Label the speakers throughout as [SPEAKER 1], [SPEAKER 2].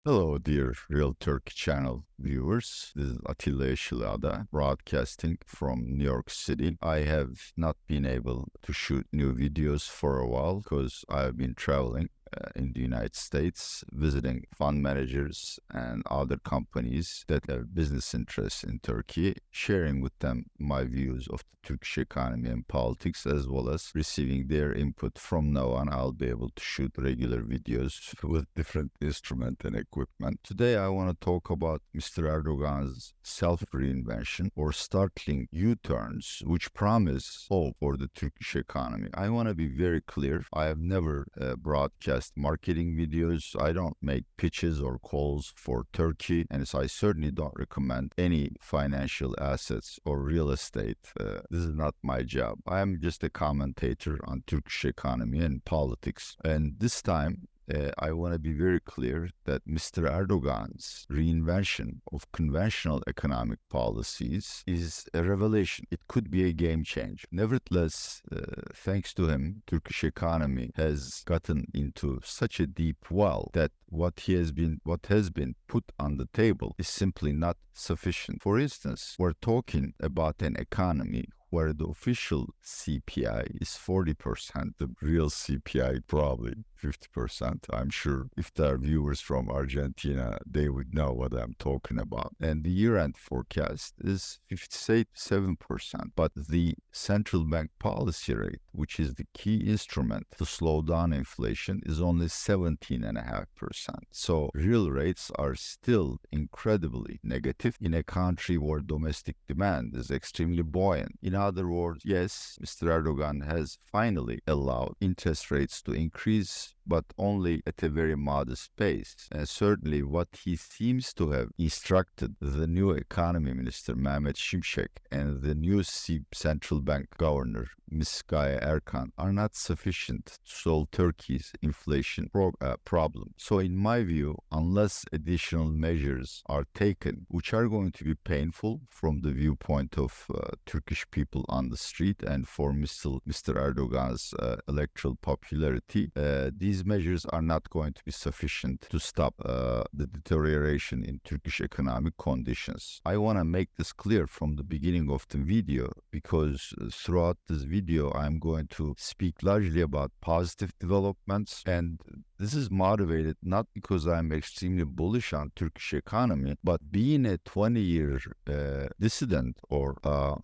[SPEAKER 1] Hello, dear Real Turkey channel viewers. This is Atilla Yeşilada broadcasting from New York City. I have not been able to shoot new videos for a while because I've been traveling in the United States, visiting fund managers and other companies that have business interests in Turkey, sharing with them my views of the Turkish economy and politics, as well as receiving their input. From now on, I'll be able to shoot regular videos with different instrument and equipment. Today, I want to talk about Mr. Erdogan's self-reinvention or startling U-turns, which promise hope for the Turkish economy. I want to be very clear. I have never broadcast marketing videos. I don't make pitches or calls for Turkey, and I certainly don't recommend any financial assets or real estate. This is not my job. I am just a commentator on Turkish economy and politics. And this time, I want to be very clear that Mr. Erdogan's reinvention of conventional economic policies is a revelation. It could be a game changer. Nevertheless, thanks to him, Turkish economy has gotten into such a deep well that what has been put on the table is simply not sufficient. For instance, we're talking about an economy where the official CPI is 40%, the real CPI probably 50%. I'm sure if there are viewers from Argentina, they would know what I'm talking about. And the year-end forecast is 57%. But the central bank policy rate, which is the key instrument to slow down inflation, is only 17.5%. So real rates are still incredibly negative in a country where domestic demand is extremely buoyant. In other words, yes, Mr. Erdogan has finally allowed interest rates to increase, but only at a very modest pace. And certainly what he seems to have instructed the new economy minister, Mehmet Şimşek, and the new central bank governor, Ms. Gaye Erkan, are not sufficient to solve Turkey's inflation problem. So in my view, unless additional measures are taken, which are going to be painful from the viewpoint of Turkish people on the street and for Mr. Erdogan's electoral popularity, these measures are not going to be sufficient to stop the deterioration in Turkish economic conditions. I want to make this clear from the beginning of the video because throughout this video I'm going to speak largely about positive developments, and this is motivated not because I'm extremely bullish on Turkish economy, but being a 20-year dissident or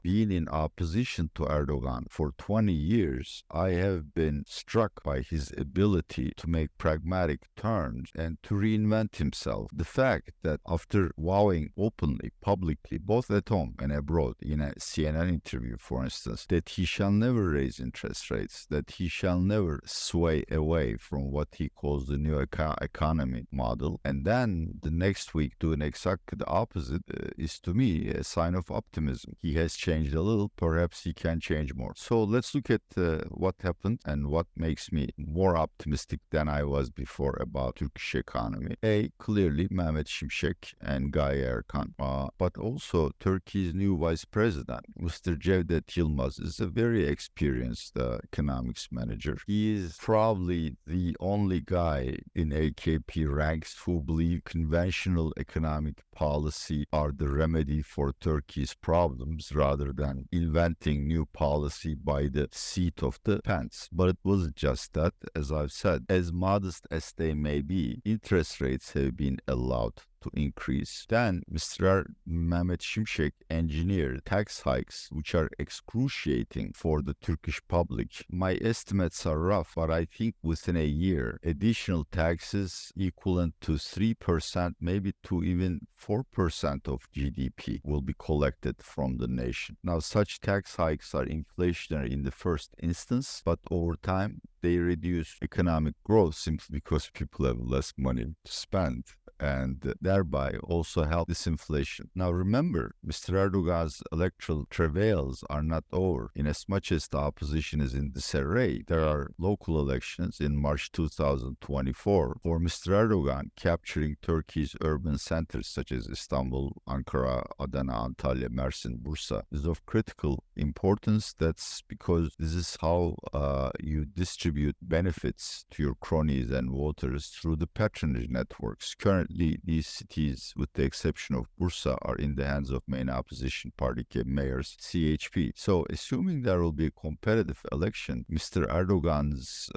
[SPEAKER 1] being in opposition to Erdogan for 20 years, I have been struck by his ability to make pragmatic turns and to reinvent himself. The fact that after vowing openly, publicly, both at home and abroad, in a CNN interview, for instance, that he shall never raise interest rates, that he shall never sway away from what he calls the new economy model, and then the next week doing exactly the opposite is to me a sign of optimism. He has changed a little, perhaps he can change more. So let's look at what happened and what makes me more optimistic than I was before about Turkish economy. Clearly Mehmet Şimşek and Gaye Erkan, but also Turkey's new vice president, Mr. Cevdet Yılmaz, is a very experienced economics manager. He is probably the only guy in AKP ranks who believe conventional economic policy are the remedy for Turkey's problems rather than inventing new policy by the seat of the pants. But it wasn't just that. As I've said, as modest as they may be, interest rates have been allowed to increase. Then Mr. Mehmet Şimşek engineered tax hikes which are excruciating for the Turkish public. My estimates are rough, but I think within a year, additional taxes equivalent to 3%, maybe to even 4% of GDP will be collected from the nation. Now, such tax hikes are inflationary in the first instance, but over time, they reduce economic growth simply because people have less money to spend, and thereby also help disinflation. Now remember, Mr. Erdogan's electoral travails are not over. In as much as the opposition is in disarray, there are local elections in March 2024. For Mr. Erdogan, capturing Turkey's urban centers such as Istanbul, Ankara, Adana, Antalya, Mersin, Bursa is of critical importance. That's because this is how you distribute benefits to your cronies and voters through the patronage networks. Currently, Currently, these cities, with the exception of Bursa, are in the hands of main opposition party mayors CHP. So, assuming there will be a competitive election, Mr. Erdogan's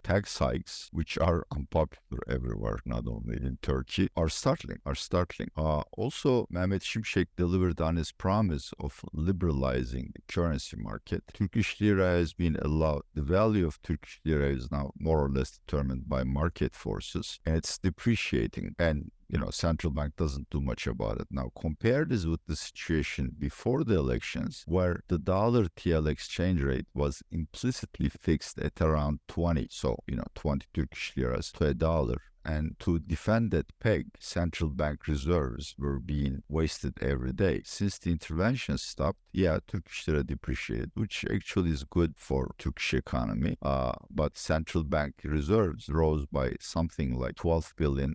[SPEAKER 1] tax hikes, which are unpopular everywhere, not only in Turkey, are startling. Also, Mehmet Şimşek delivered on his promise of liberalizing the currency market. Turkish lira has been allowed. The value of Turkish lira is now more or less determined by market forces, and it's depreciating. And central bank doesn't do much about it. Now, compare this with the situation before the elections, where the dollar TL exchange rate was implicitly fixed at around 20. So, 20 Turkish liras to a dollar. And to defend that peg, central bank reserves were being wasted every day. Since the intervention stopped, Turkish lira depreciated, which actually is good for Turkish economy. But central bank reserves rose by something like $12 billion,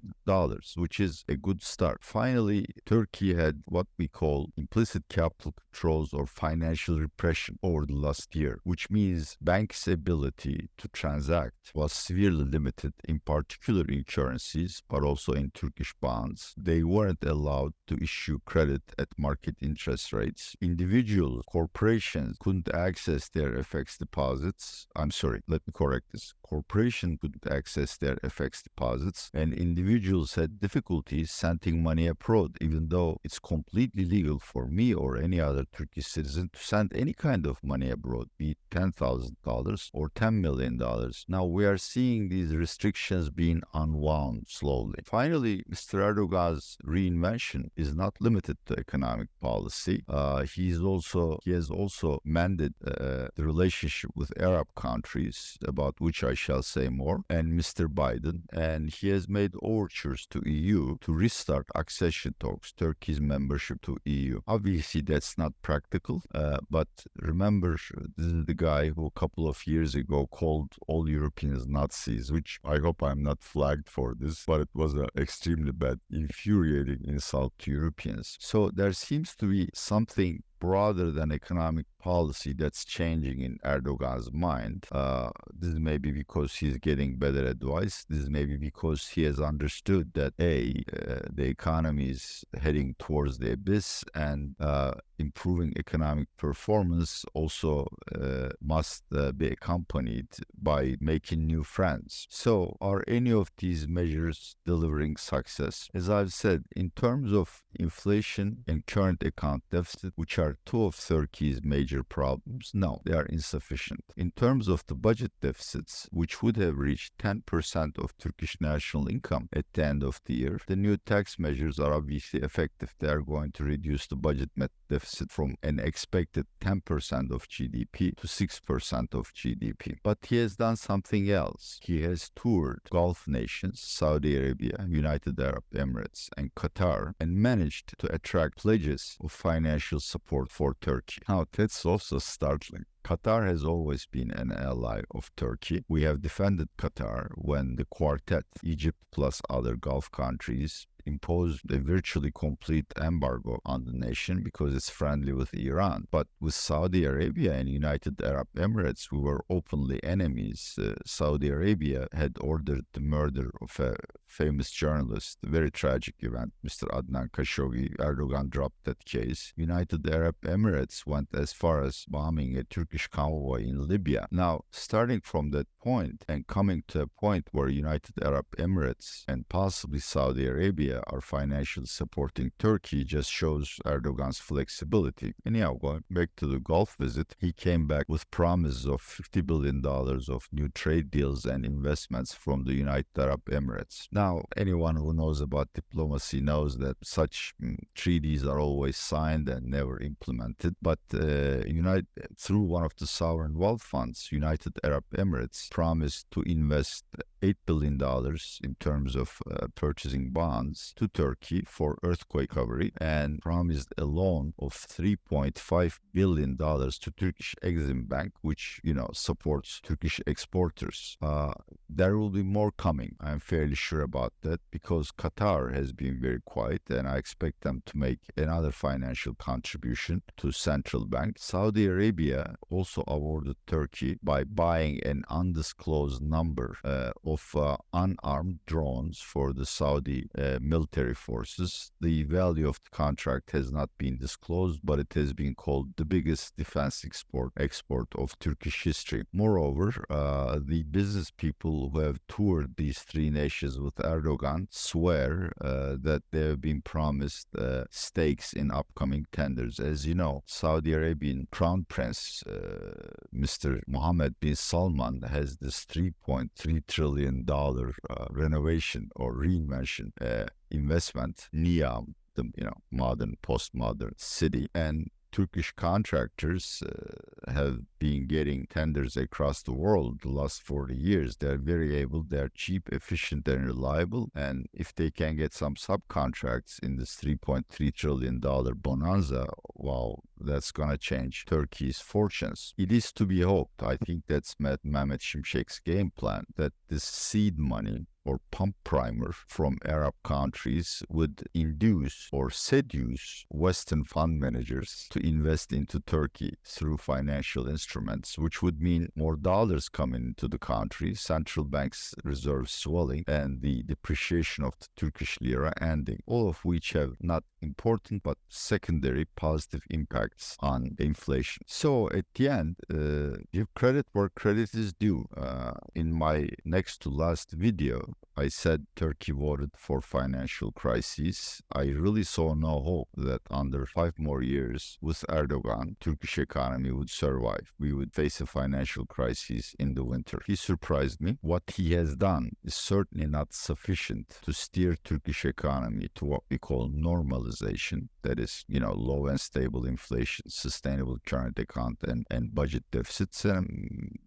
[SPEAKER 1] which is a good start. Finally, Turkey had what we call implicit capital controls or financial repression over the last year, which means banks' ability to transact was severely limited, in particular in currencies, but also in Turkish bonds. They weren't allowed to issue credit at market interest rates. Individuals, corporations couldn't access their FX deposits. I'm sorry, let me correct this. Corporations couldn't access their FX deposits, and individuals had difficulties sending money abroad, even though it's completely legal for me or any other Turkish citizen to send any kind of money abroad, be it $10,000 or $10 million. Now we are seeing these restrictions being unwound slowly. Finally, Mr. Erdogan's reinvention is not limited to economic policy. He has also mended the relationship with Arab countries, about which I shall say more, and Mr. Biden, and he has made overtures to EU to restart accession talks, Turkey's membership to EU. Obviously, that's not practical, but remember, this is the guy who a couple of years ago called all Europeans Nazis, which I hope I'm not flagged for this, but it was an extremely bad, infuriating insult to Europeans. So there seems to be something broader than economic policy that's changing in Erdogan's mind. This may be because he's getting better advice. This may be because he has understood that the economy is heading towards the abyss, and improving economic performance also must be accompanied by making new friends. So, are any of these measures delivering success? As I've said, in terms of inflation and current account deficit, which are two of Turkey's major problems, no, they are insufficient. In terms of the budget deficits, which would have reached 10% of Turkish national income at the end of the year, the new tax measures are obviously effective. They are going to reduce the budget deficit from an expected 10% of GDP to 6% of GDP. But he has done something else. He has toured Gulf nations, Saudi Arabia, United Arab Emirates, and Qatar, and managed to attract pledges of financial support for Turkey. Now, that's also startling. Qatar has always been an ally of Turkey. We have defended Qatar when the quartet, Egypt plus other Gulf countries, imposed a virtually complete embargo on the nation because it's friendly with Iran. But with Saudi Arabia and United Arab Emirates, we were openly enemies. Saudi Arabia had ordered the murder of a famous journalist, a very tragic event, Mr. Adnan Khashoggi. Erdogan dropped that case. United Arab Emirates went as far as bombing a Turkish convoy in Libya. Now, starting from that point and coming to a point where United Arab Emirates and possibly Saudi Arabia are financially supporting Turkey just shows Erdogan's flexibility. Anyhow, going back to the Gulf visit, he came back with promises of $50 billion of new trade deals and investments from the United Arab Emirates. Now, anyone who knows about diplomacy knows that such treaties are always signed and never implemented. But through one of the sovereign wealth funds, United Arab Emirates promised to invest $8 billion in terms of purchasing bonds to Turkey for earthquake recovery, and promised a loan of $3.5 billion to Turkish Exim Bank, which, supports Turkish exporters. There will be more coming. I'm fairly sure about that because Qatar has been very quiet, and I expect them to make another financial contribution to central bank. Saudi Arabia also awarded Turkey by buying an undisclosed number of of unarmed drones for the Saudi military forces. The value of the contract has not been disclosed, but it has been called the biggest defense export of Turkish history. Moreover, the business people who have toured these three nations with Erdogan swear that they have been promised stakes in upcoming tenders. As you know, Saudi Arabian Crown Prince Mr. Mohammed bin Salman has this $3.3 trillion renovation or reinvention investment, NEOM, the modern postmodern city, and Turkish contractors have been getting tenders across the world the last 40 years. They're very able, they're cheap, efficient, and reliable. And if they can get some subcontracts in this $3.3 trillion bonanza, wow, that's going to change Turkey's fortunes. It is to be hoped, I think that's Mehmet Şimşek's game plan, that this seed money or pump primer from Arab countries would induce or seduce Western fund managers to invest into Turkey through financial instruments, which would mean more dollars coming into the country, central bank's reserves swelling, and the depreciation of the Turkish lira ending, all of which have not important but secondary positive impacts on inflation. So at the end, give credit where credit is due. In my next to last video, I said Turkey voted for financial crises. I really saw no hope that under 5 more years with Erdogan, Turkish economy would survive. We would face a financial crisis in the winter. He surprised me. What he has done is certainly not sufficient to steer Turkish economy to what we call normalization. That is, low and stable inflation, sustainable current account and budget deficits, and,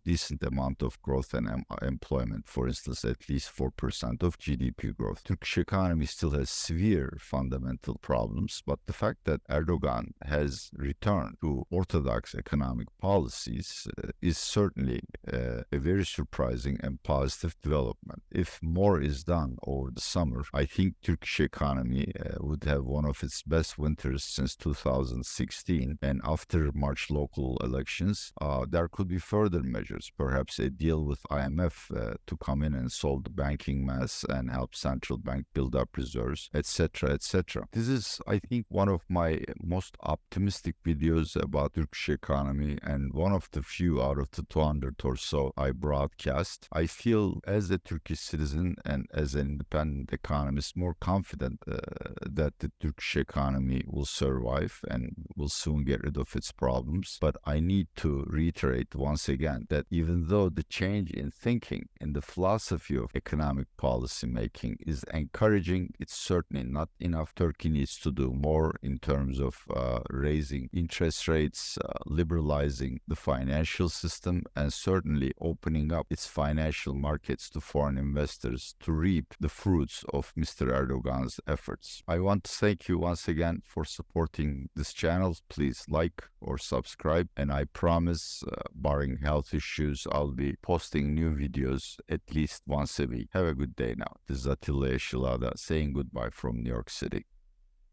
[SPEAKER 1] decent amount of growth and employment. For instance, at least 4% of GDP growth. Turkish economy still has severe fundamental problems, but the fact that Erdogan has returned to orthodox economic policies is certainly a very surprising and positive development. If more is done over the summer, I think Turkish economy would have one of its best winters since 2016, and after March local elections, there could be further measures, perhaps a deal with IMF to come in and solve the banking mess and help central bank build up reserves, etc., etc. This is, I think, one of my most optimistic videos about Turkish economy, and one of the few out of the 200 or so I broadcast. I feel, as a Turkish citizen and as an independent economist, more confident that the Turkish economy will survive and will soon get rid of its problems. But I need to reiterate once again that even though the change in thinking in the philosophy of economic policy making is encouraging, it's certainly not enough. Turkey needs to do more in terms of raising interest rates, liberalizing the financial system, and certainly opening up its financial markets to foreign investors to reap the fruits of Mr. Erdogan's efforts. I want to thank you once again for supporting this channel. Please like or subscribe, and I promise, barring health issues, I'll be posting new videos at least once a week. Have a good day now. This is Atilla Yeşilada saying goodbye from New York City.